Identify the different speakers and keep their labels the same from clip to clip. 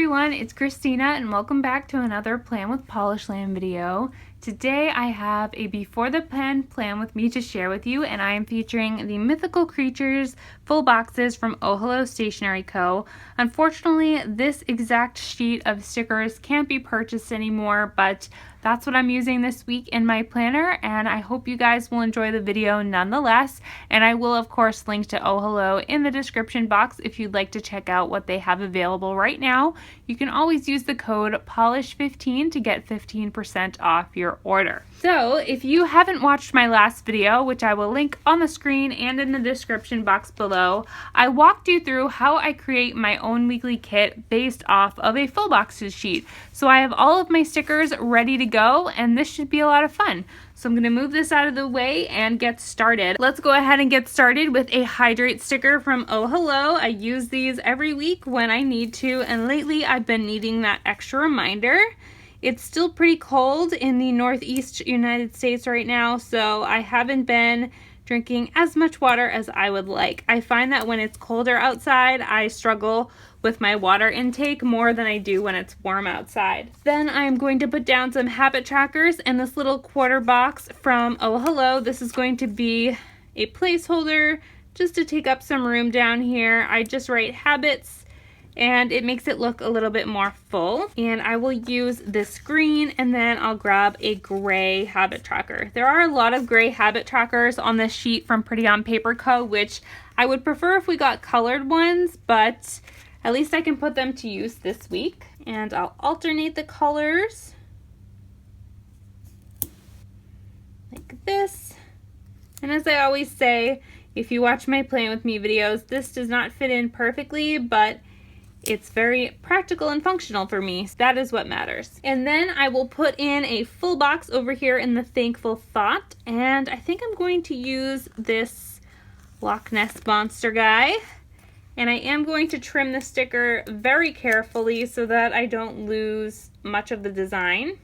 Speaker 1: everyone, it's Christina and welcome back to another Plan with Polishland video. Today I have a before the pen plan with me to share with you, and I am featuring the Mythical Creatures full boxes from Oh Hello Stationery Co. Unfortunately, this exact sheet of stickers can't be purchased anymore, but that's what I'm using this week in my planner, and I hope you guys will enjoy the video nonetheless. And I will of course link to Oh Hello in the description box if you'd like to check out what they have available right now. You can always use the code POLISH15 to get 15% off your order. So if you haven't watched my last video, which I will link on the screen and in the description box below, I walked you through how I create my own weekly kit based off of a full boxes sheet. So I have all of my stickers ready to go, and this should be a lot of fun. So I'm going to move this out of the way and get started. Let's go ahead and get started with a hydrate sticker from Oh Hello. I use these every week when I need to, and lately I've been needing that extra reminder. It's still pretty cold in the Northeast United States right now, so I haven't been drinking as much water as I would like. I find that when it's colder outside, I struggle with my water intake more than I do when it's warm outside. Then I'm going to put down some habit trackers in this little quarter box from Oh Hello. This is going to be a placeholder just to take up some room down here. I just write habits, and it makes it look a little bit more full. And I will use this green, and then I'll grab a gray habit tracker. There are a lot of gray habit trackers on this sheet from Pretty on Paper Co., which I would prefer if we got colored ones, but at least I can put them to use this week. And I'll alternate the colors like this. And as I always say, if you watch my Plan With Me videos, this does not fit in perfectly, but it's very practical and functional for me. So that is what matters. And then I will put in a full box over here in the Thankful Thought. And I think I'm going to use this Loch Ness Monster guy. And I am going to trim the sticker very carefully so that I don't lose much of the design.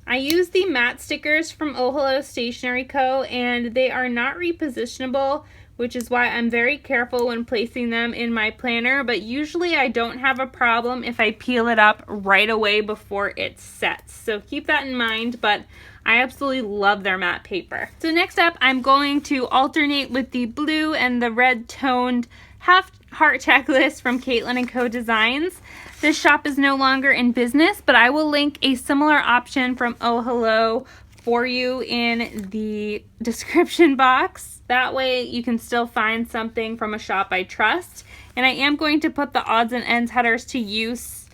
Speaker 1: I use the matte stickers from Oh Hello Stationery Co. and they are not repositionable, which is why I'm very careful when placing them in my planner, but usually I don't have a problem if I peel it up right away before it sets. So keep that in mind, but I absolutely love their matte paper. So next up, I'm going to alternate with the blue and the red toned half heart checklist from Caitlin & Co. Designs. This shop is no longer in business, but I will link a similar option from Oh Hello for you in the description box. That way you can still find something from a shop I trust. And I am going to put the odds and ends headers to use.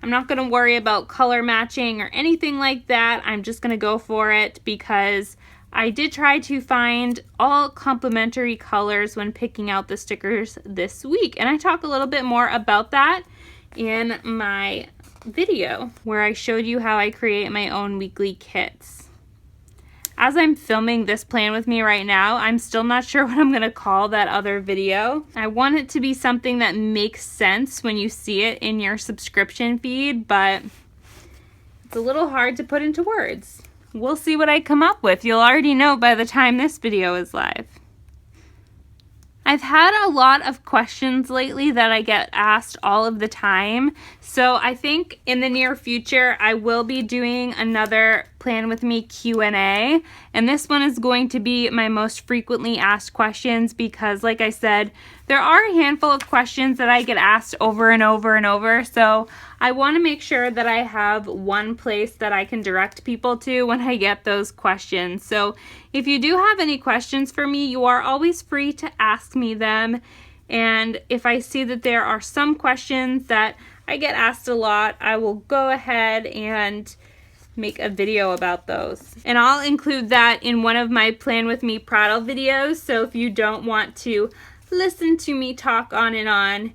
Speaker 1: I'm not going to worry about color matching or anything like that. I'm just going to go for it because I did try to find all complementary colors when picking out the stickers this week. And I talk a little bit more about that in my video where I showed you how I create my own weekly kits. As I'm filming this Plan With Me right now, I'm still not sure what I'm going to call that other video. I want it to be something that makes sense when you see it in your subscription feed, but it's a little hard to put into words. We'll see what I come up with. You'll already know by the time this video is live. I've had a lot of questions lately that I get asked all of the time, so I think in the near future I will be doing another Plan With Me Q&A, and this one is going to be my most frequently asked questions because, like I said, there are a handful of questions that I get asked over and over and over, so I want to make sure that I have one place that I can direct people to when I get those questions. So if you do have any questions for me, you are always free to ask me them. And if I see that there are some questions that I get asked a lot, I will go ahead and make a video about those. And I'll include that in one of my Plan With Me prattle videos. So if you don't want to listen to me talk on and on,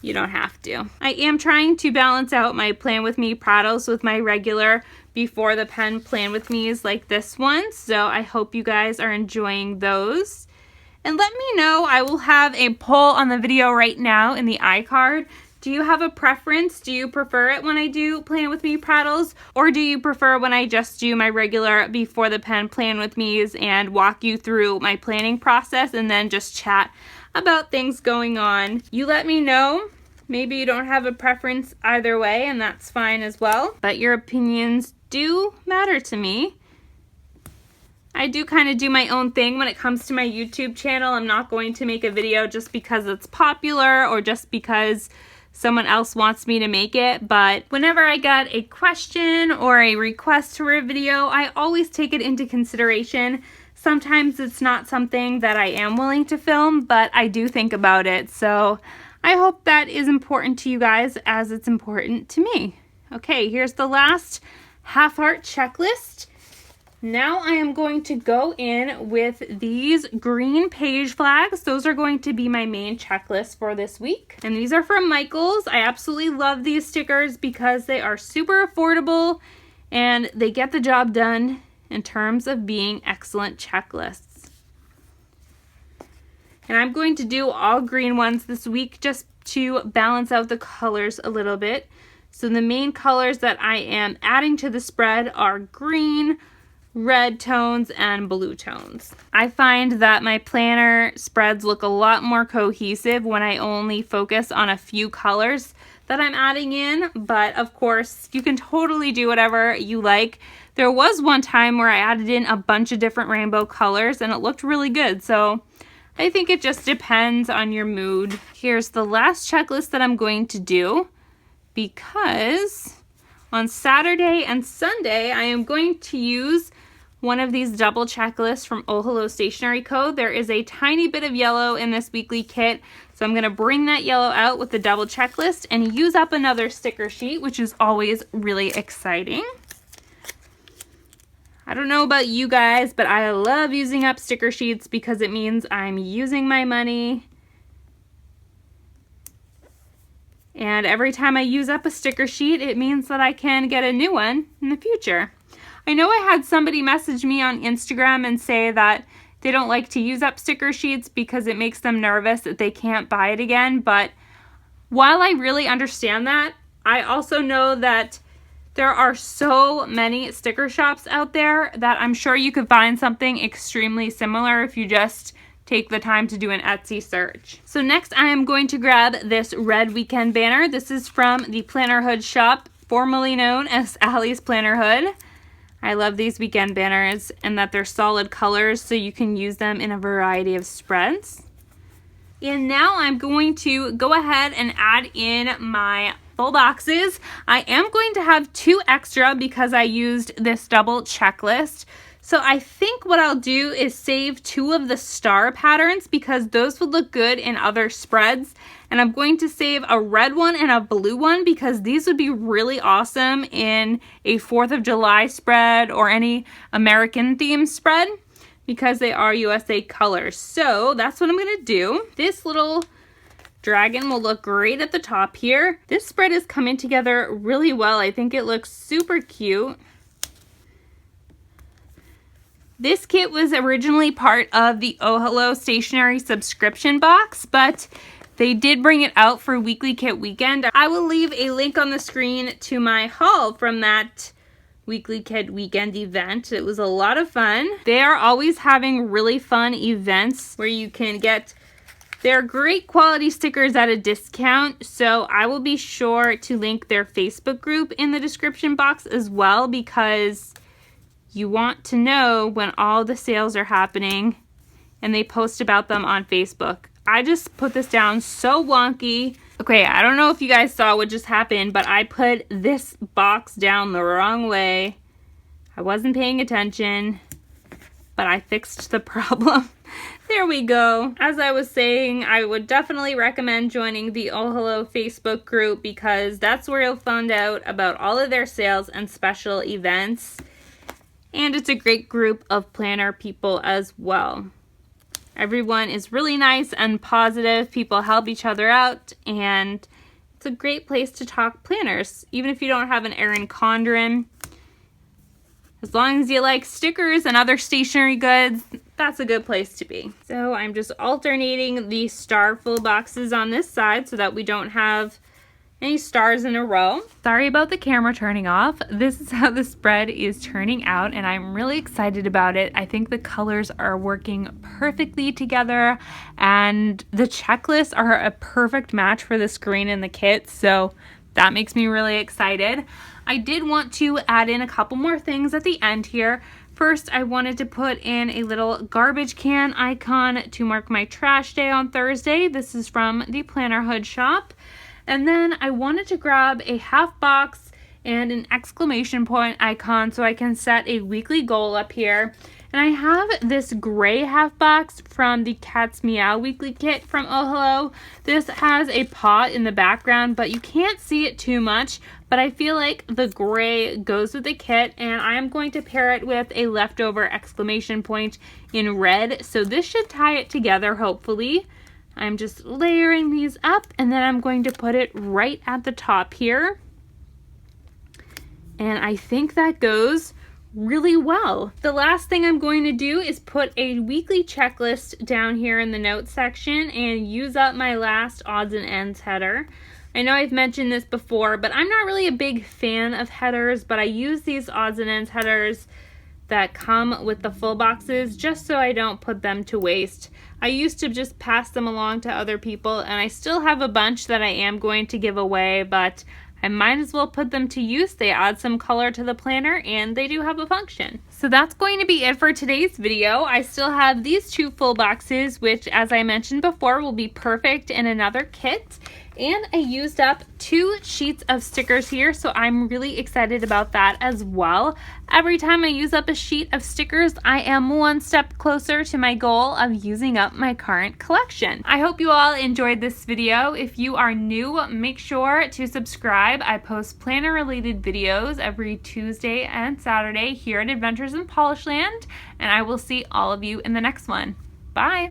Speaker 1: you don't have to. I am trying to balance out my Plan With Me prattles with my regular before the pen Plan With Me's like this one. So I hope you guys are enjoying those. And let me know, I will have a poll on the video right now in the iCard. Do you have a preference? Do you prefer it when I do Plan With Me prattles? Or do you prefer when I just do my regular before the pen Plan With Me's and walk you through my planning process and then just chat about things going on. You let me know. Maybe you don't have a preference either way, and that's fine as well. But your opinions do matter to me. I do kind of do my own thing when it comes to my YouTube channel. I'm not going to make a video just because it's popular or just because someone else wants me to make it. But whenever I get a question or a request for a video, I always take it into consideration. Sometimes it's not something that I am willing to film, but I do think about it. So I hope that is important to you guys as it's important to me. Okay, here's the last half heart checklist. Now I am going to go in with these green page flags. Those are going to be my main checklist for this week. And these are from Michaels. I absolutely love these stickers because they are super affordable and they get the job done in terms of being excellent checklists. And I'm going to do all green ones this week just to balance out the colors a little bit. So the main colors that I am adding to the spread are green, red tones, and blue tones. I find that my planner spreads look a lot more cohesive when I only focus on a few colors that I'm adding in, but of course you can totally do whatever you like. There was one time where I added in a bunch of different rainbow colors and it looked really good, so I think it just depends on your mood. Here's the last checklist that I'm going to do because on Saturday and Sunday I am going to use one of these double checklists from Oh Hello Stationery Co. There is a tiny bit of yellow in this weekly kit, so I'm going to bring that yellow out with the double checklist and use up another sticker sheet, which is always really exciting. I don't know about you guys, but I love using up sticker sheets because it means I'm using my money. And every time I use up a sticker sheet, it means that I can get a new one in the future. I know I had somebody message me on Instagram and say that they don't like to use up sticker sheets because it makes them nervous that they can't buy it again. But while I really understand that, I also know that there are so many sticker shops out there that I'm sure you could find something extremely similar if you just take the time to do an Etsy search. So next I am going to grab this red weekend banner. This is from the Planner Hood shop, formerly known as Allie's Planner Hood. I love these weekend banners and that they're solid colors so you can use them in a variety of spreads. And now I'm going to go ahead and add in my full boxes. I am going to have 2 extra because I used this double checklist. So I think what I'll do is save 2 of the star patterns because those would look good in other spreads. And I'm going to save a red one and a blue one because these would be really awesome in a 4th of July spread or any American themed spread because they are USA colors. So that's what I'm going to do. This little dragon will look great at the top here. This spread is coming together really well. I think it looks super cute. This kit was originally part of the Oh Hello Stationery subscription box, but they did bring it out for Weekly Kit Weekend. I will leave a link on the screen to my haul from that Weekly Kit Weekend event. It was a lot of fun. They are always having really fun events where you can get their great quality stickers at a discount, so I will be sure to link their Facebook group in the description box as well because you want to know when all the sales are happening and they post about them on Facebook. I just put this down so wonky. Okay, I don't know if you guys saw what just happened, but I put this box down the wrong way. I wasn't paying attention, but I fixed the problem. There we go. As I was saying, I would definitely recommend joining the Oh Hello Facebook group because that's where you'll find out about all of their sales and special events. And it's a great group of planner people as well. Everyone is really nice and positive. People help each other out, and it's a great place to talk planners. Even if you don't have an Erin Condren, as long as you like stickers and other stationery goods, that's a good place to be. So I'm just alternating the star full boxes on this side so that we don't have any stars in a row. Sorry about the camera turning off. This is how the spread is turning out, and I'm really excited about it. I think the colors are working perfectly together, and the checklists are a perfect match for the screen and the kit, so that makes me really excited. I did want to add in a couple more things at the end here. First, I wanted to put in a little garbage can icon to mark my trash day on Thursday. This is from the Planner Hood shop. And then I wanted to grab a half box and an exclamation point icon so I can set a weekly goal up here. And I have this gray half box from the Cat's Meow weekly kit from Oh Hello. This has a paw in the background, but you can't see it too much. But I feel like the gray goes with the kit, and I am going to pair it with a leftover exclamation point in red. So this should tie it together, hopefully. I'm just layering these up, and then I'm going to put it right at the top here. And I think that goes really well. The last thing I'm going to do is put a weekly checklist down here in the notes section and use up my last odds and ends header. I know I've mentioned this before, but I'm not really a big fan of headers, but I use these odds and ends headers that come with the full boxes just so I don't put them to waste. I used to just pass them along to other people, and I still have a bunch that I am going to give away, but I might as well put them to use. They add some color to the planner, and they do have a function. So that's going to be it for today's video. I still have these 2 full boxes, which, as I mentioned before, will be perfect in another kit. And I used up 2 sheets of stickers here, so I'm really excited about that as well. Every time I use up a sheet of stickers, I am one step closer to my goal of using up my current collection. I hope you all enjoyed this video. If you are new, make sure to subscribe. I post planner related videos every Tuesday and Saturday here at Adventures in Polishland, and I will see all of you in the next one. Bye!